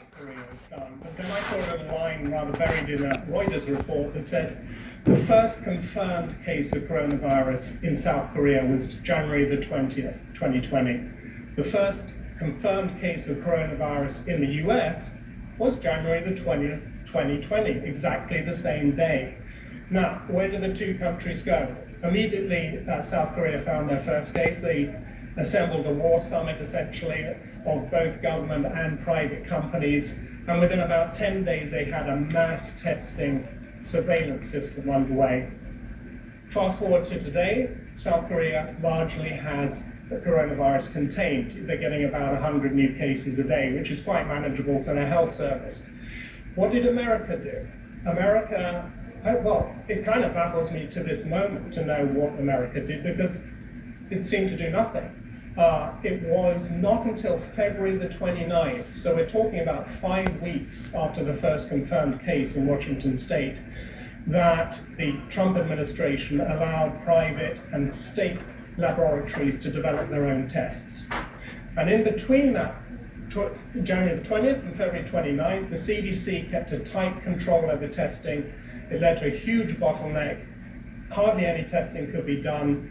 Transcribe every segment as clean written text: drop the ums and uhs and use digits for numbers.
Korea was done. But then I saw a line rather buried in a Reuters report that said the first confirmed case of coronavirus in South Korea was January the 20th, 2020. The first confirmed case of coronavirus in the US was January the 20th, 2020, exactly the same day. Now, where did the two countries go? Immediately, South Korea found their first case. They assembled a war summit, essentially, of both government and private companies. And within about 10 days, they had a mass testing surveillance system underway. Fast forward to today, South Korea largely has the coronavirus contained. They're getting about 100 new cases a day, which is quite manageable for their health service. What did America do? America, well, it kind of baffles me to this moment to know what America did, because it seemed to do nothing. It was not until February the 29th, so we're talking about 5 weeks after the first confirmed case in Washington state, that the Trump administration allowed private and state laboratories to develop their own tests. And in between that, January the 20th and February 29th, the CDC kept a tight control over testing. It led to a huge bottleneck. Hardly any testing could be done.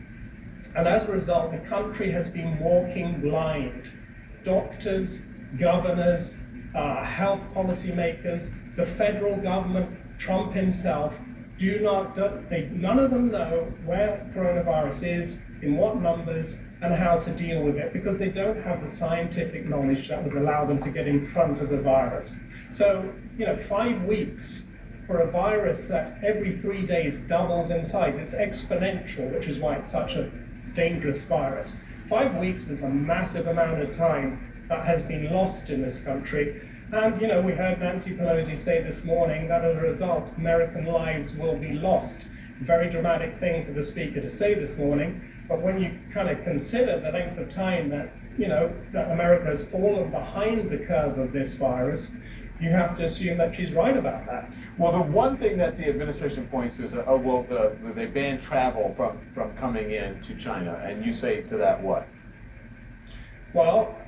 And as a result, the country has been walking blind. Doctors, governors, health policymakers, the federal government, Trump himself, none of them know where coronavirus is, in what numbers, and how to deal with it, because they don't have the scientific knowledge that would allow them to get in front of the virus. So, 5 weeks for a virus that every 3 days doubles in size, it's exponential, which is why it's such a dangerous virus. 5 weeks is a massive amount of time that has been lost in this country. And, we heard Nancy Pelosi say this morning that as a result, American lives will be lost. Very dramatic thing for the speaker to say this morning. But when you kind of consider the length of time that, that America has fallen behind the curve of this virus, you have to assume that she's right about that. Well, the one thing that the administration points to is, they banned travel from coming in to China, and you say to that what? Well,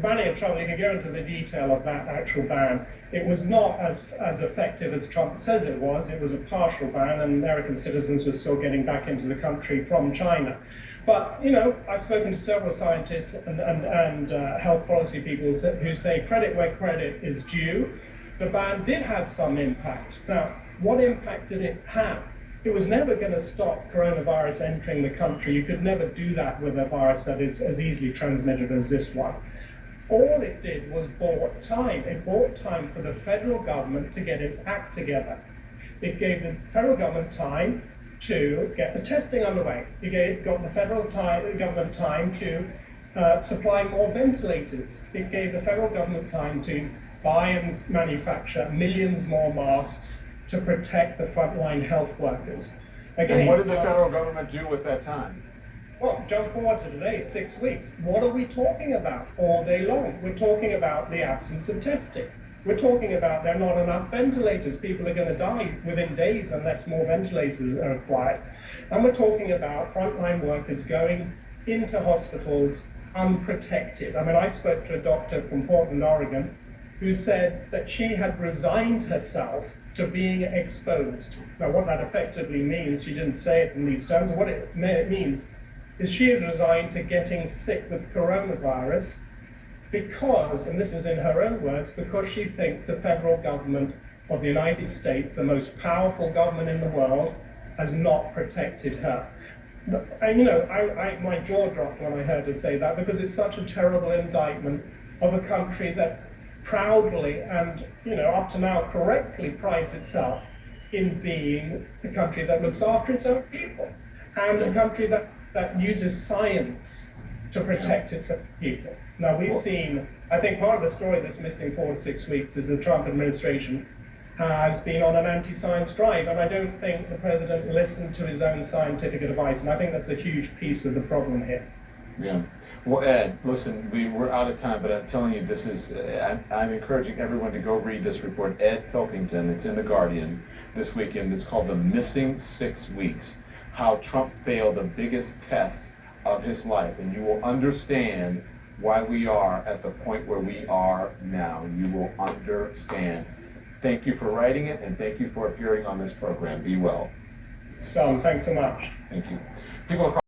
banning of travel, you can go into the detail of that actual ban. It was not as effective as Trump says it was. It was a partial ban, and American citizens were still getting back into the country from China. But, I've spoken to several scientists and health policy people who say credit where credit is due. The ban did have some impact. Now, what impact did it have? It was never going to stop coronavirus entering the country. You could never do that with a virus that is as easily transmitted as this one. All it did was bought time. It bought time for the federal government to get its act together. It gave the federal government time to get the testing underway. It got the federal government time to supply more ventilators. It gave the federal government time to buy and manufacture millions more masks to protect the frontline health workers. Again, and what did the federal government do with that time? Well, jump forward to today, 6 weeks. What are we talking about all day long? We're talking about the absence of testing. We're talking about there are not enough ventilators. People are going to die within days unless more ventilators are required. And we're talking about frontline workers going into hospitals unprotected. I mean, I spoke to a doctor from Portland, Oregon, who said that she had resigned herself to being exposed. Now, what that effectively means, she didn't say it in these terms, what it means is she is resigned to getting sick with coronavirus because, and this is in her own words, because she thinks the federal government of the United States, the most powerful government in the world, has not protected her. And, my jaw dropped when I heard her say that, because it's such a terrible indictment of a country that proudly and, up to now correctly prides itself in being a country that looks after its own people, and a country that uses science to protect its own people. Now, we've seen, I think part of the story that's missing 4 to 6 weeks is the Trump administration has been on an anti-science drive, and I don't think the president listened to his own scientific advice, and I think that's a huge piece of the problem here. Yeah. Well, Ed, listen, we're out of time, but I'm telling you, this is, I'm encouraging everyone to go read this report. Ed Pilkington, it's in The Guardian this weekend. It's called The Missing 6 Weeks, How Trump Failed the Biggest Test of His Life. And you will understand why we are at the point where we are now. You will understand. Thank you for writing it, and thank you for appearing on this program. Be well. Tom, thanks so much. Thank you. People across